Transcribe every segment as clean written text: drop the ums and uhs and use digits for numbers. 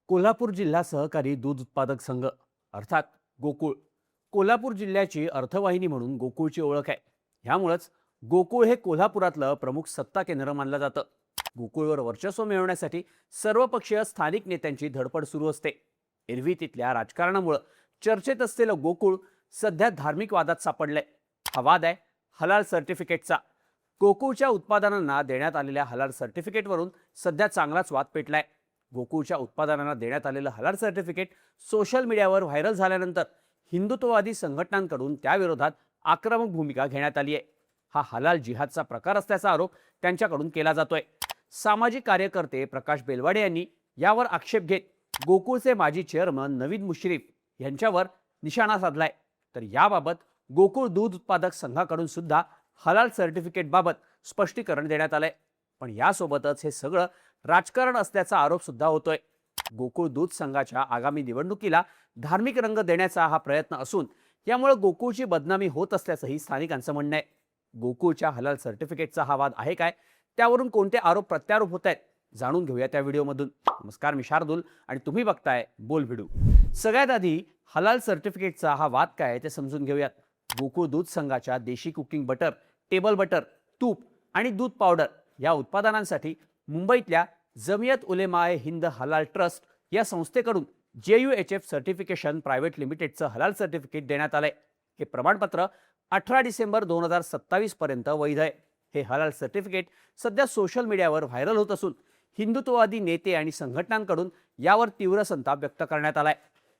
कोल्हापूर जिल्हा सहकारी दूध उत्पादक संघ अर्थात गोकुळ कोल्हापूर जिल्ह्याची अर्थवाहिनी म्हणून गोकुळची ओळख आहे. ह्यामुळंच गोकुळ हे कोल्हापुरातलं प्रमुख सत्ता केंद्र मानलं जातं. गोकुळवर वर्चस्व मिळवण्यासाठी सर्वपक्षीय स्थानिक नेत्यांची धडपड सुरू असते. एरवी तिथल्या राजकारणामुळं चर्चेत असलेलं गोकुळ सध्या धार्मिक वादात सापडलंय. हा वाद आहे हलाल सर्टिफिकेटचा. गोकुळच्या उत्पादनांना देण्यात आलेल्या हलाल सर्टिफिकेटवरून सध्या चांगलाच वाद पेटलाय. गोकुळच्या उत्पादनांना देण्यात आलेलं हलाल सर्टिफिकेट सोशल मीडियावर व्हायरल झाल्यानंतर हिंदुत्ववादी संघटनांकडून त्याविरोधात आक्रमक भूमिका घेण्यात आली आहे. हा हलाल जिहादचा प्रकार असल्याचा आरोप त्यांच्याकडून केला जातोय. सामाजिक कार्यकर्ते प्रकाश बेलवाडे यांनी यावर आक्षेप घेत गोकुळचे माजी चेअरमन नवीद मुश्रीफ यांच्यावर निशाणा साधलाय. तर याबाबत गोकुळ दूध उत्पादक संघाकडून सुद्धा हलाल सर्टिफिकेट बाबत स्पष्टीकरण देण्यात आलंय. पण यासोबतच हे सगळं राजकारण असल्याचा आरोप सुद्धा होतोय. गोकुळ दूध संघाच्या आगामी निवडणुकीला धार्मिक रंग देण्याचा हा प्रयत्न असून यामुळे गोकुळची बदनामी होत असल्याचंही स्थानिकांचं म्हणणं आहे. गोकुळच्या हलाल सर्टिफिकेटचा हा वाद आहे काय, त्यावरून कोणते आरोप प्रत्यारोप होत आहेत, जाणून घेऊया त्या व्हिडिओमधून. नमस्कार, मी शार्दूल आणि तुम्ही बघताय बोल व्हिडिओ. सगळ्यात आधी हलाल सर्टिफिकेटचा हा वाद काय आहे ते समजून घेऊयात. गोकुळ दूध संघाच्या देशी कुकिंग बटर, टेबल बटर, तूप आणि दूध पावडर या उत्पादनांसाठी मुंबईतल्या जमियत उलेमाए हिंद हलाल ट्रस्ट या संस्थेकडून JUHF सर्टिफिकेशन प्रायव्हेट लिमिटेडचं हलाल सर्टिफिकेट देण्यात आलंय. हे प्रमाणपत्र 18 डिसेंबर 2027 पर्यंत वैध आहे. हे हलाल सर्टिफिकेट सध्या सोशल मीडियावर व्हायरल होत असून हिंदुत्ववादी नेते आणि संघटनांकडून यावर तीव्र संताप व्यक्त करण्यात आलाय.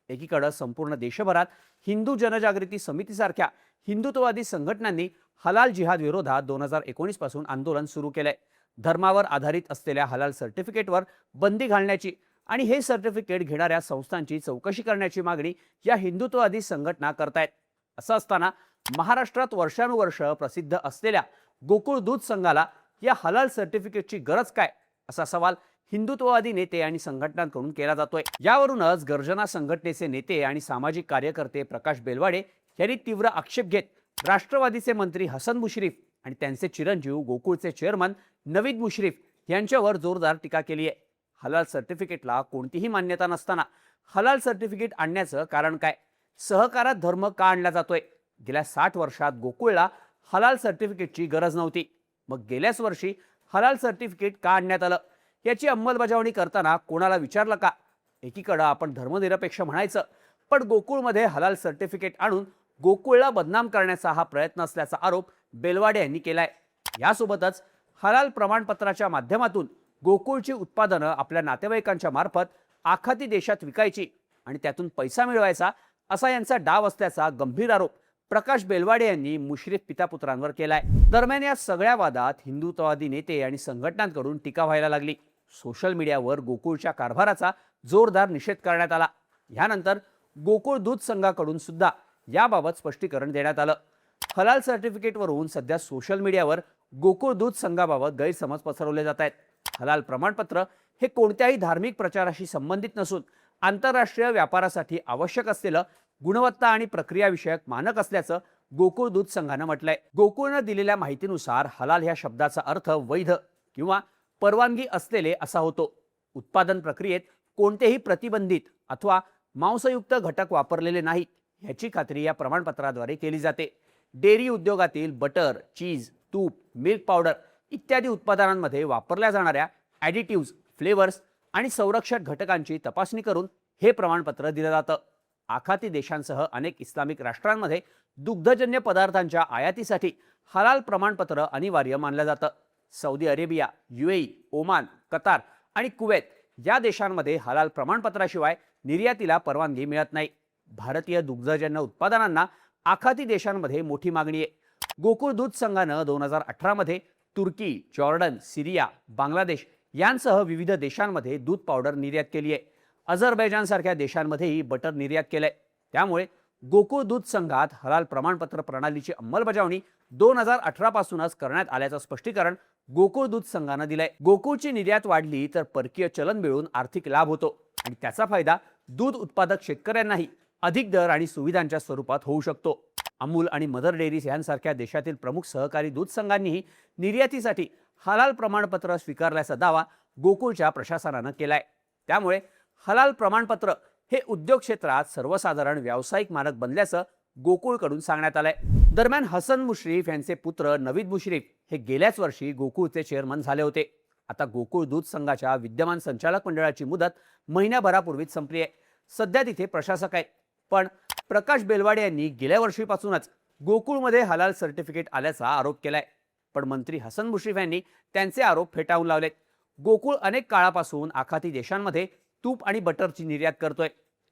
एकीकडे संपूर्ण देशभरात हिंदू जनजागृती समितीसारख्या हिंदुत्ववादी संघटनांनी हलाल जिहाद विरोधात 2019 पासून आंदोलन सुरू केलंय. धर्मावर आधारित असलेल्या हलाल सर्टिफिकेटवर बंदी घालण्याची आणि हे सर्टिफिकेट घेणाऱ्या संस्थांची चौकशी करण्याची मागणी या हिंदुत्ववादी संघटना करतायत. असं असताना महाराष्ट्रात वर्षानुवर्ष प्रसिद्ध असलेल्या गोकुळ दूध संघाला या हलाल सर्टिफिकेटची गरज काय, असा सवाल हिंदुत्ववादी नेते आणि संघटनांकडून केला जातोय. यावरूनच गर्जना संघटनेचे नेते आणि सामाजिक कार्यकर्ते प्रकाश बेलवाडे यांनी तीव्र आक्षेप घेत राष्ट्रवादीचे मंत्री हसन मुश्रीफ आणि त्यांचे चिरंजीव गोकुळचे चेअरमन नवीद मुश्रीफ यांच्यावर जोरदार टीका केली आहे. हलाल सर्टिफिकेटला कोणतीही मान्यता नसताना हलाल सर्टिफिकेट आणण्याचं कारण काय? सहकारात धर्म का आणला जातोय? गेल्या 60 वर्षात गोकुळला हलाल सर्टिफिकेटची गरज नव्हती. मग गेल्याच वर्षी हलाल सर्टिफिकेट का आणण्यात आलं? याची अंमलबजावणी करताना कोणाला विचारलं का? एकीकडे आपण धर्मनिरपेक्ष म्हणायचं, पण गोकुळमध्ये हलाल सर्टिफिकेट आणून गोकुळला बदनाम करण्याचा हा प्रयत्न असल्याचा आरोप बेलवाडे यांनी केलाय. यासोबतच हलाल प्रमाणपत्राच्या माध्यमातून गोकुळची उत्पादनं आपल्या नातेवाईकांच्या मार्फत आखाती देशात विकायची आणि त्यातून पैसा मिळवायचा, असा यांचा डाव असल्याचा गंभीर आरोप प्रकाश बेलवाडे यांनी मुश्रीफ पितापुत्रांवर केलाय. दरम्यान या सगळ्या वादात हिंदुत्ववादी नेते आणि संघटनांकडून टीका व्हायला लागली. सोशल मीडियावर गोकुळच्या कारभाराचा जोरदार निषेध करण्यात आला. यानंतर गोकुळ दूध संघाकडून सुद्धा याबाबत स्पष्टीकरण देण्यात आलं. हलाल सर्टिफिकेटवरून सध्या सोशल मीडियावर गोकुळ दूध संघाबाबत गैरसमज पसरवले जात आहेत. हलाल प्रमाणपत्र हे कोणत्याही धार्मिक प्रचाराशी संबंधित नसून आंतरराष्ट्रीय व्यापारासाठी आवश्यक असलेलं गुणवत्ता आणि प्रक्रिया विषयक मानक असल्याचं गोकुळ दूध संघानं म्हटलंय. गोकुळनं दिलेल्या माहितीनुसार हलाल ह्या शब्दाचा अर्थ वैध किंवा परवानगी असलेले असा होतो. उत्पादन प्रक्रियेत कोणतेही प्रतिबंधित अथवा मांसयुक्त घटक वापरलेले नाहीत ह्याची खात्री या प्रमाणपत्राद्वारे केली जाते. डेअरी उद्योगातील बटर, चीज, तूप, मिल्क पावडर इत्यादी उत्पादनांमध्ये वापरल्या जाणाऱ्या ॲडिटिव्ह्ज, फ्लेवर्स आणि संरक्षक घटकांची तपासणी करून हे प्रमाणपत्र दिलं जातं. आखाती देशांसह अनेक इस्लामिक राष्ट्रांमध्ये दुग्धजन्य पदार्थांच्या आयातीसाठी हलाल प्रमाणपत्र अनिवार्य मानलं जातं. Saudi Arabia, UAE, Oman, Qatar आणि कुवेत या देशांमध्ये हलाल प्रमाणपत्राशिवाय निर्यातीला परवानगी मिळत नाही. भारतीय दुग्धजन्य उत्पादनांना आखाती देशांमध्ये मोठी मागणी आहे. गोकुळ दूध संघानं 2018 मध्ये तुर्की, जॉर्डन, सिरिया, बांगलादेश यांसह विविध देशांमध्ये दूध पावडर निर्यात केली आहे. अझरबैजानसारख्या देशांमध्येही बटर निर्यात केलंय. त्यामुळे गोकुळ दूध संघात हलाल प्रमाणपत्र प्रणालीची अंमलबजावणी 2018 पासूनच करण्यात आल्याचं स्पष्टीकरण गोकुळ दूध संघानं दिलंय. गोकुळची निर्यात वाढली तर परकीय चलन मिळून आर्थिक लाभ होतो आणि त्याचा फायदा दूध उत्पादक शेतकऱ्यांनाही अधिक दर आणि सुविधांच्या स्वरूपात होऊ शकतो. अमूल आणि मदर डेअरीज यांसारख्या देशातील प्रमुख सहकारी दूध संघांनीही निर्यातीसाठी हलाल प्रमाणपत्र स्वीकारल्याचा दावा गोकुळच्या प्रशासनानं केलाय. त्यामुळे हलाल प्रमाणपत्र हे उद्योग क्षेत्रात सर्वसाधारण व्यावसायिक मानक बनल्याचं गोकुळकडून सांगण्यात आलंय. दरम्यान हसन मुश्रीफ यांचे पुत्र नवीद मुश्रीफ हे गेल्याच वर्षी गोकुळचे चेअरमन झाले होते. आता गोकुळ दूध संघाच्या विद्यमान संचालक मंडळाची मुदत महिन्याभरापूर्वीच संपली आहे. सध्या तिथे प्रशासक आहेत. पण प्रकाश बेलवाडे यांनी गेल्या वर्षीपासूनच गोकुळमध्ये हलाल सर्टिफिकेट आल्याचा आरोप केलाय. पण मंत्री हसन मुश्रीफ यांनी त्यांचे आरोप फेटाळून लावलेत. गोकुळ अनेक काळापासून आखाती देशांमध्ये तूप आणि बटरची निर्यात करतोय.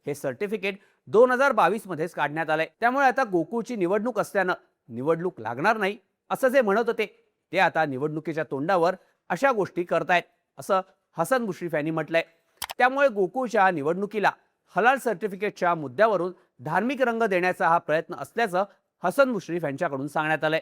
हे सर्टिफिकेट 2022 मध्येच काढण्यात आलंय. त्यामुळे आता गोकुळची निवडणूक असल्यानं निवडणूक लागणार नाही असं जे म्हणत होते ते आता निवडणुकीच्या तोंडावर अशा गोष्टी करतायत असं हसन मुश्रीफ यांनी म्हटलंय. त्यामुळे गोकुळच्या निवडणुकीला हलाल सर्टिफिकेटच्या मुद्द्यावरून धार्मिक रंग देण्याचा हा प्रयत्न असल्याचं हसन मुश्रीफ यांच्याकडून सांगण्यात आलंय.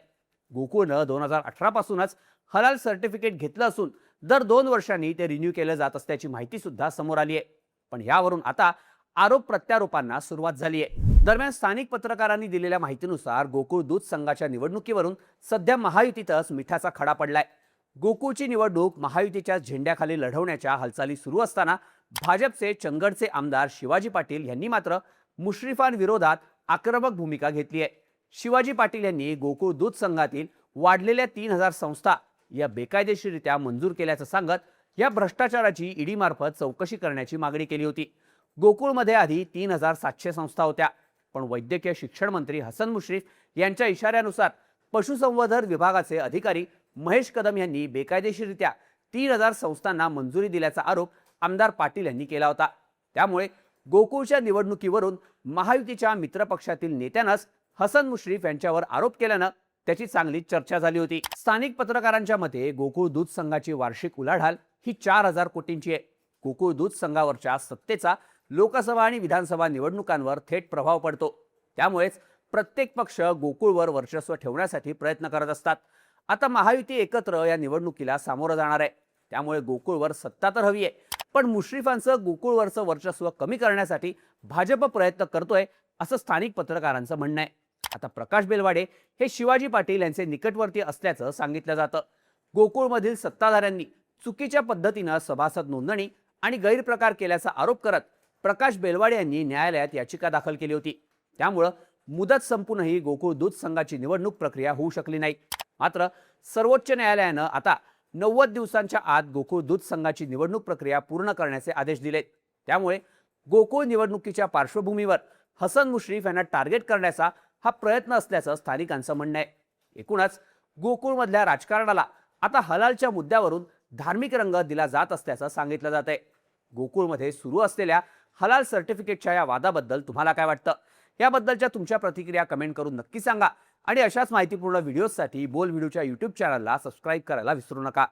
गोकुळनं 2018 पासूनच हलाल सर्टिफिकेट घेतलं असून दर 2 वर्षांनी ते रिन्यू केलं जात असल्याची माहिती सुद्धा समोर आली आहे. पण यावरून आता आरोप प्रत्यारोपांना सुरुवात झाली आहे. दरम्यान स्थानिक पत्रकारांनी दिलेल्या माहितीनुसार गोकुळ दूध संघाच्या निवडणुकीवरून सध्या महायुतीतच मिठाचा खडा पडलाय. गोकुळची निवडणूक महायुतीच्या झेंड्याखाली लढवण्याच्या हालचाली सुरू असताना भाजपचे चंदगडचे आमदार शिवाजी पाटील यांनी मात्र मुश्रीफांविरोधात आक्रमक भूमिका घेतली आहे. शिवाजी पाटील यांनी गोकुळ दूध संघातील वाढलेल्या 3000 संस्था या बेकायदेशीररित्या मंजूर केल्याचं सांगत या भ्रष्टाचाराची ईडी मार्फत चौकशी करण्याची मागणी केली होती. गोकुळमध्ये आधी 3700 संस्था होत्या. पण वैद्यकीय शिक्षण मंत्री हसन मुश्रीफ यांच्या इशाऱ्यानुसार पशुसंवर्धन विभागाचे अधिकारी महेश कदम यांनी बेकायदेशीररित्या 3000 संस्थांना मंजुरी दिल्याचा आरोप आमदार पाटील यांनी केला होता. त्यामुळे गोकुळच्या निवडणुकीवरून महायुतीच्या मित्रपक्षातील नेत्यांनाच हसन मुश्रीफ यांच्यावर आरोप केल्यानं त्याची चांगली चर्चा झाली होती. स्थानिक पत्रकारांच्या मते गोकुळ दूध संघाची वार्षिक उलाढाल ही 4000 कोटींची आहे. गोकुळ दूध संघावरच्या सत्तेचा लोकसभा आणि विधानसभा निवडणुकांवर थेट प्रभाव पडतो. त्यामुळेच प्रत्येक पक्ष गोकुळवर वर्चस्व ठेवण्यासाठी प्रयत्न करत असतात. आता महायुती एकत्र या निवडणुकीला सामोरं जाणार आहे. त्यामुळे गोकुळवर सत्ता तर हवी आहे, पण मुश्रीफांचं गोकुळवरचं वर्चस्व कमी करण्यासाठी भाजप प्रयत्न करतोय असं स्थानिक पत्रकारांचं म्हणणं आहे. आता प्रकाश बेलवाडे हे शिवाजी पाटील यांचे निकटवर्ती असल्याचं सांगितलं जातं. गोकुळमधील सत्ताधाऱ्यांनी चुकीच्या पद्धतीनं सभासद नोंदणी आणि गैरप्रकार केल्याचा आरोप करत प्रकाश बेलवाडे यांनी न्यायालयात याचिका दाखल केली होती. त्यामुळं मुदत संपूनही गोकुळ दूध संघाची निवडणूक प्रक्रिया होऊ शकली नाही. मात्र सर्वोच्च न्यायालयानं आता 90 दिवसांच्या आत गोकुळ दूध संघाची निवडणूक प्रक्रिया पूर्ण करण्याचे आदेश दिलेत. त्यामुळे गोकुळ निवडणुकीच्या पार्श्वभूमीवर हसन मुश्रीफ यांना टार्गेट करण्याचा हा प्रयत्न असल्याचं स्थानिकांचं म्हणणं आहे. एकूणच गोकुळमधल्या राजकारणाला आता हलालच्या मुद्द्यावरून धार्मिक रंग दिला जात असल्याचं सांगितलं जात आहे. गोकुळमध्ये सुरू असलेल्या हलाल सर्टिफिकेटच्या या वादाबद्दल तुम्हाला काय वाटतं? याबद्दलच्या तुमच्या प्रतिक्रिया कमेंट करून नक्की सांगा आणि अशाच माहितीपूर्ण व्हिडिओसाठी बोल व्हिडिओच्या YouTube चॅनलला सबस्क्राईब करायला विसरू नका.